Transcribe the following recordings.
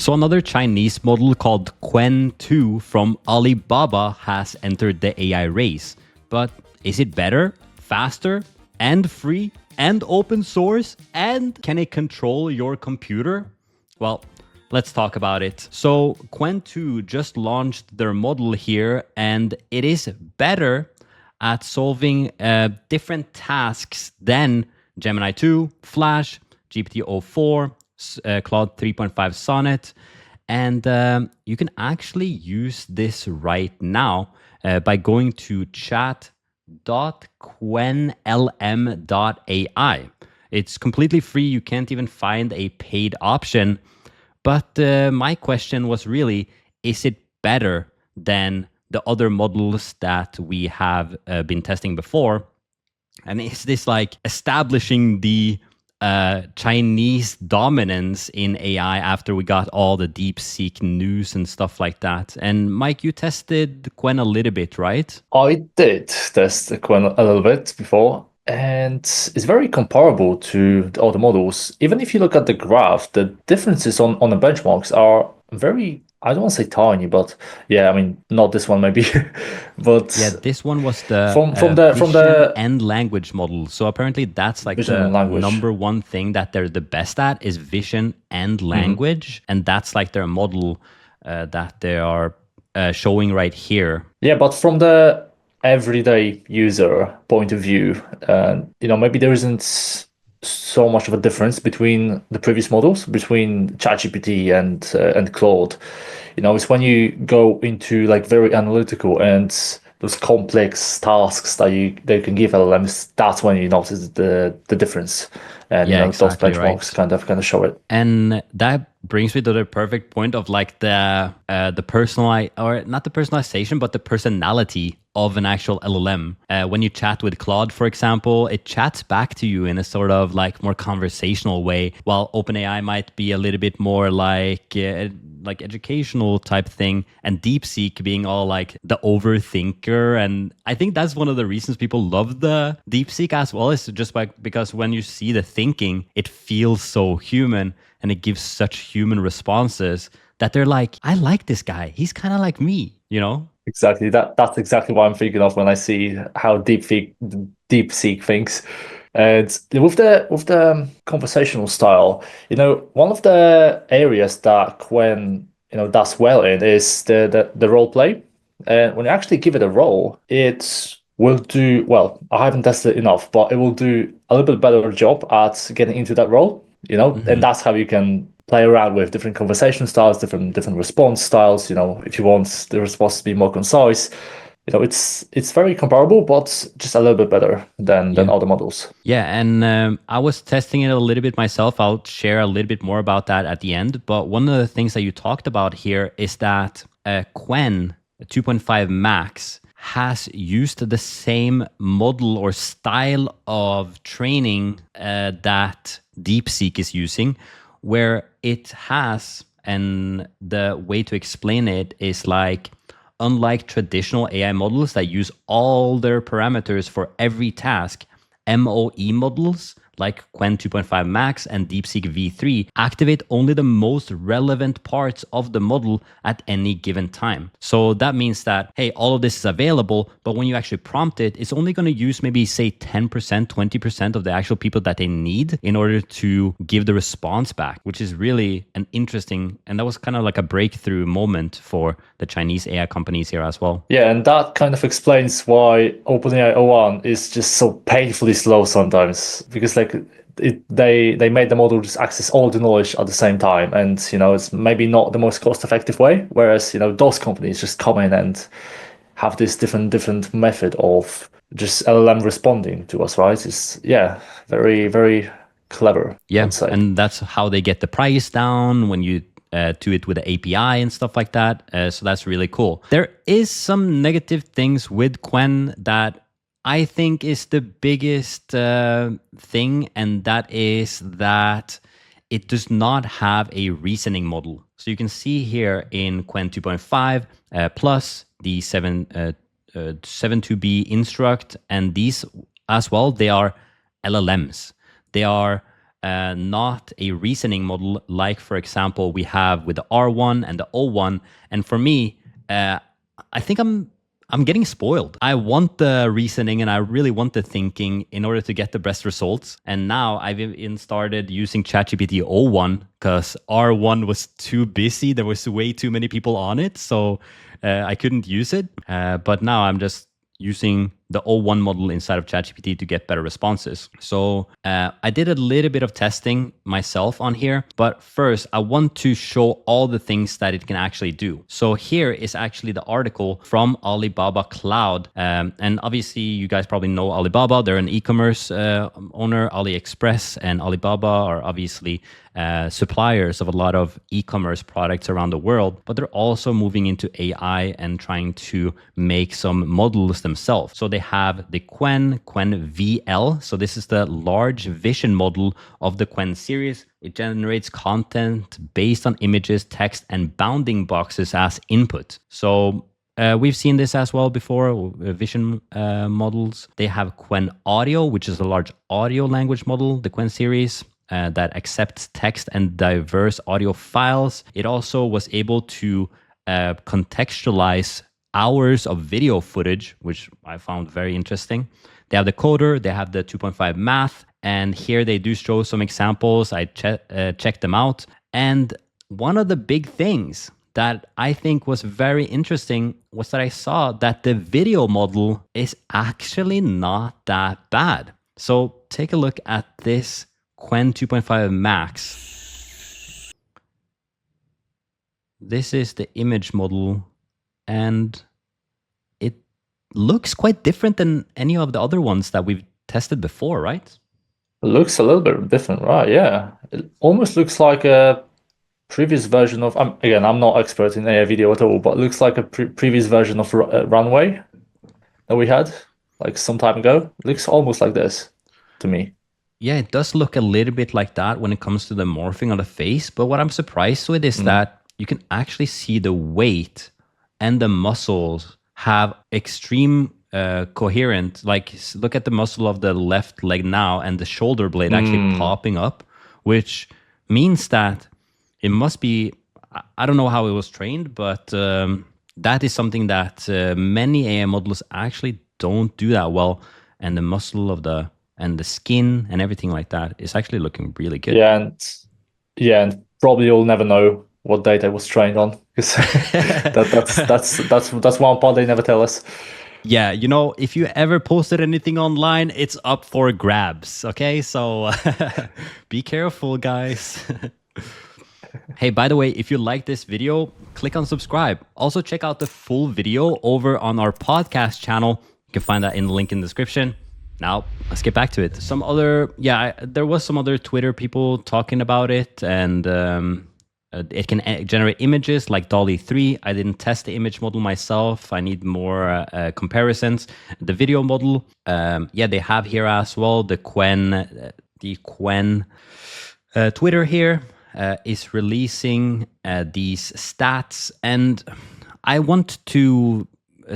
So another Chinese model called Qwen 2 from Alibaba has entered the AI race. But is it better, faster, and free, and open source, and can it control your computer? Well, let's talk about it. So Qwen 2 just launched their model here, and it is better at solving different tasks than Gemini 2, Flash, GPT-04, Claude 3.5 Sonnet. And you can actually use this right now by going to chat.qwenlm.ai. It's completely free. You can't even find a paid option. But my question was really, is it better than the other models that we have been testing before? And is this like establishing the Chinese dominance in AI after we got all the DeepSeek news and stuff like that? And Mike, you tested Qwen a little bit, right? I did test the Qwen a little bit before, and it's very comparable to the other models. Even if you look at the graph, the differences on the benchmarks are very, I don't want to say tiny, but yeah, I mean, not this one maybe, but Yeah, this one was the from vision the and language model. So apparently that's like vision and the language. number one thing that they're the best at is vision and Mhm. language. And that's like their model that they are showing right here. Yeah, but from the everyday user point of view, maybe there isn't so much of a difference between the previous models, between ChatGPT and Claude. It's when you go into like very analytical and those complex tasks that they can give LLMs, that's when you notice the difference. And Yeah, those exactly benchmarks right. kind of show it. And that brings me to the perfect point of like the personal or not the personalization, but the personality of an actual LLM. When you chat with Claude, for example, it chats back to you in a sort of like more conversational way, while OpenAI might be a little bit more like educational type thing, and DeepSeek being all like the overthinker. And I think that's one of the reasons people love the DeepSeek as well, is just because when you see the thinking, it feels so human and it gives such human responses that they're like, I like this guy. He's kind of like me, you know? Exactly. That's exactly what I'm thinking of when I see how DeepSeek thinks. And with the conversational style, one of the areas that Qwen, does well in is the role play. And when you actually give it a role, it will do well. I haven't tested it enough, but it will do a little bit better job at getting into that role, and Hmm. that's how you can play around with different conversation styles, different response styles. If you want the response to be more concise, it's very comparable, but just a little bit better than Yeah. other models. Yeah, and I was testing it a little bit myself. I'll share a little bit more about that at the end. But one of the things that you talked about here is that Qwen 2.5 Max has used the same model or style of training that DeepSeek is using, where it has, and the way to explain it is like, unlike traditional AI models that use all their parameters for every task, MOE models like Qwen 2.5 Max and DeepSeek V3 activate only the most relevant parts of the model at any given time. So that means that, hey, all of this is available, but when you actually prompt it, it's only going to use maybe say 10%, 20% of the actual people that they need in order to give the response back, which is really an interesting, and that was kind of like a breakthrough moment for the Chinese AI companies here as well. Yeah, and that kind of explains why OpenAI O1 is just so painfully slow sometimes, because like they made the model just access all the knowledge at the same time, and it's maybe not the most cost-effective way. Whereas those companies just come in and have this different method of just LLM responding to us, right? It's yeah, very very clever, I Yeah, would say. and that's how they get the price down when you do it with the API and stuff like that. So that's really cool. There is some negative things with Qwen that I think is the biggest thing, and that is that it does not have a reasoning model. So you can see here in Qwen 2.5 plus the 72B instruct, and these as well, they are LLMs. They are not a reasoning model like, for example, we have with the R1 and the O1. And for me, I think I'm getting spoiled. I want the reasoning and I really want the thinking in order to get the best results. And now I've even started using ChatGPT O1 because R1 was too busy. There was way too many people on it, so I couldn't use it. But now I'm just using the O1 model inside of ChatGPT to get better responses. So I did a little bit of testing myself on here, but first I want to show all the things that it can actually do. So here is actually the article from Alibaba Cloud. And obviously you guys probably know Alibaba. They're an e-commerce owner. AliExpress and Alibaba are obviously suppliers of a lot of e-commerce products around the world, but they're also moving into AI and trying to make some models themselves. So they have the Qwen VL. So this is the large vision model of the Qwen series. It generates content based on images, text, and bounding boxes as input. So we've seen this as well before, vision models. They have Qwen Audio, which is a large audio language model, the Qwen series. That accepts text and diverse audio files. It also was able to contextualize hours of video footage, which I found very interesting. They have the coder, they have the 2.5 math, and here they do show some examples. I checked them out. And one of the big things that I think was very interesting was that I saw that the video model is actually not that bad. So take a look at this Qwen 2.5 Max. This is the image model, and it looks quite different than any of the other ones that we've tested before, right? It looks a little bit different, right? Yeah. It almost looks like a previous version of, again, I'm not expert in AI video at all, but it looks like a previous version of Runway that we had like some time ago. It looks almost like this to me. Yeah, it does look a little bit like that when it comes to the morphing on the face. But what I'm surprised with is that you can actually see the weight and the muscles have extreme coherent. Like, look at the muscle of the left leg now and the shoulder blade actually popping up, which means that it must be, I don't know how it was trained, but that is something that many AI models actually don't do that well. And the muscle of the skin and everything like that is actually looking really good. Yeah, and probably you'll never know what data it was trained on, because that's one part they never tell us. Yeah, you know, if you ever posted anything online, it's up for grabs. Okay, so be careful, guys. Hey, by the way, if you like this video, click on subscribe. Also, check out the full video over on our podcast channel. You can find that in the link in the description. Now, let's get back to it. There was some other Twitter people talking about it, and it can generate images like DALL-E 3. I didn't test the image model myself. I need more comparisons. The video model, they have here as well. The Qwen Twitter here is releasing these stats, and I want to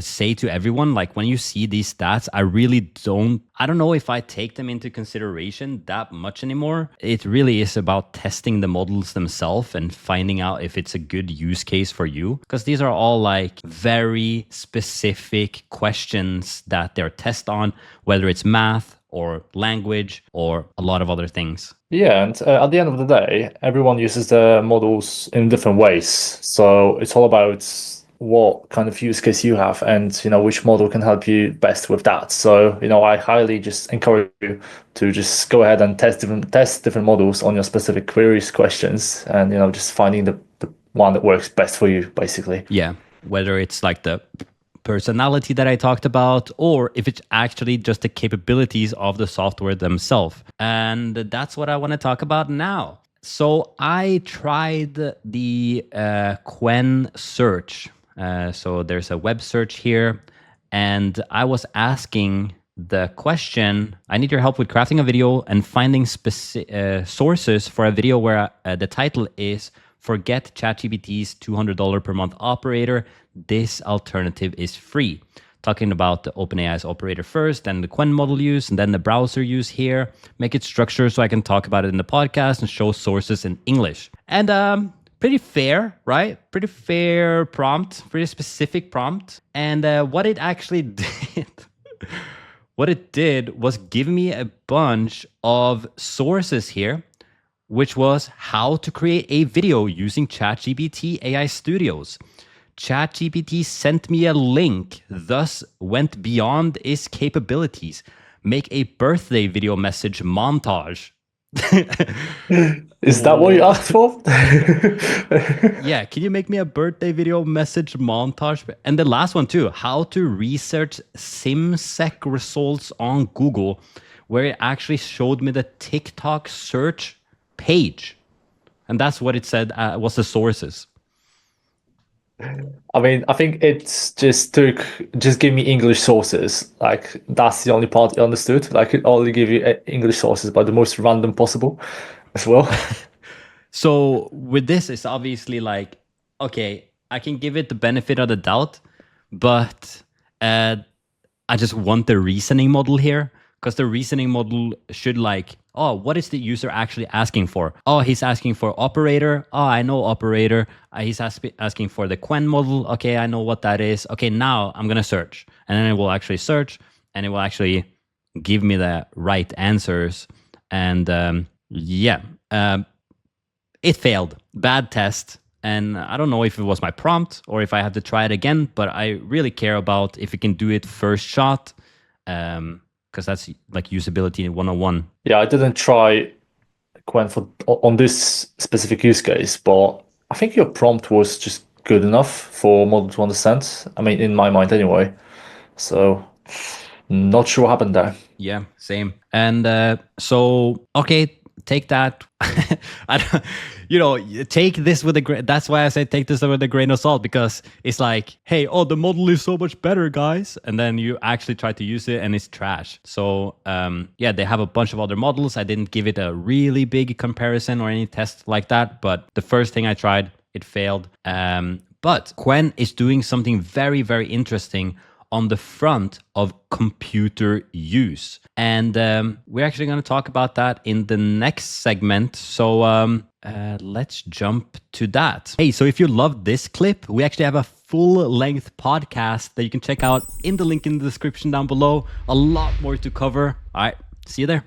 say to everyone, like, when you see these stats, I don't know if I take them into consideration that much anymore. It really is about testing the models themselves and finding out if it's a good use case for you, because these are all like very specific questions that they're test on, whether it's math or language or a lot of other things. Yeah, and at the end of the day, everyone uses the models in different ways. So it's all about what kind of use case you have, and which model can help you best with that. So I highly just encourage you to just go ahead and test different models on your specific queries, questions, and just finding the one that works best for you, basically. Yeah, whether it's like the personality that I talked about, or if it's actually just the capabilities of the software themselves. And that's what I want to talk about now. So I tried the Qwen search. So there's a web search here, and I was asking the question, I need your help with crafting a video and finding sources for a video where the title is "Forget ChatGPT's $200 per month operator. This alternative is free." talking about the OpenAI's operator first, then the Qwen model use, and then the browser use here. Make it structured so I can talk about it in the podcast and show sources in English. And pretty fair, right? Pretty fair prompt, pretty specific prompt. And what it actually did, what it did was give me a bunch of sources here, which was how to create a video using ChatGPT AI Studios. ChatGPT sent me a link, thus went beyond its capabilities. Make a birthday video message montage. Is that what you asked for? Yeah, can you make me a birthday video message montage? And the last one too, how to research SimSec results on Google, where it actually showed me the TikTok search page. And that's what it said was the sources. I mean, I think it's just give me English sources. Like that's the only part you understood. Like it only give you English sources, but the most random possible as well. So with this, it's obviously like, okay, I can give it the benefit of the doubt, but I just want the reasoning model here, because the reasoning model should like, oh, what is the user actually asking for? Oh, he's asking for operator. Oh, I know operator. He's asking for the Qwen model. Okay, I know what that is. Okay, now I'm going to search. And then it will actually search and it will actually give me the right answers. And it failed. Bad test. And I don't know if it was my prompt or if I had to try it again, but I really care about if it can do it first shot. Because that's like usability 101. Yeah, I didn't try Qwen on this specific use case, but I think your prompt was just good enough for model to understand. I mean, in my mind anyway. So not sure what happened there. Yeah, same. And okay, take that. Take this with a grain. That's why I say take this with a grain of salt, because it's like, hey, oh, the model is so much better, guys. And then you actually try to use it and it's trash. So they have a bunch of other models. I didn't give it a really big comparison or any test like that. But the first thing I tried, it failed. But Qwen is doing something very, very interesting on the front of computer use. And we're actually going to talk about that in the next segment. So let's jump to that. Hey, so if you loved this clip, we actually have a full-length podcast that you can check out in the link in the description down below. A lot more to cover. All right, see you there.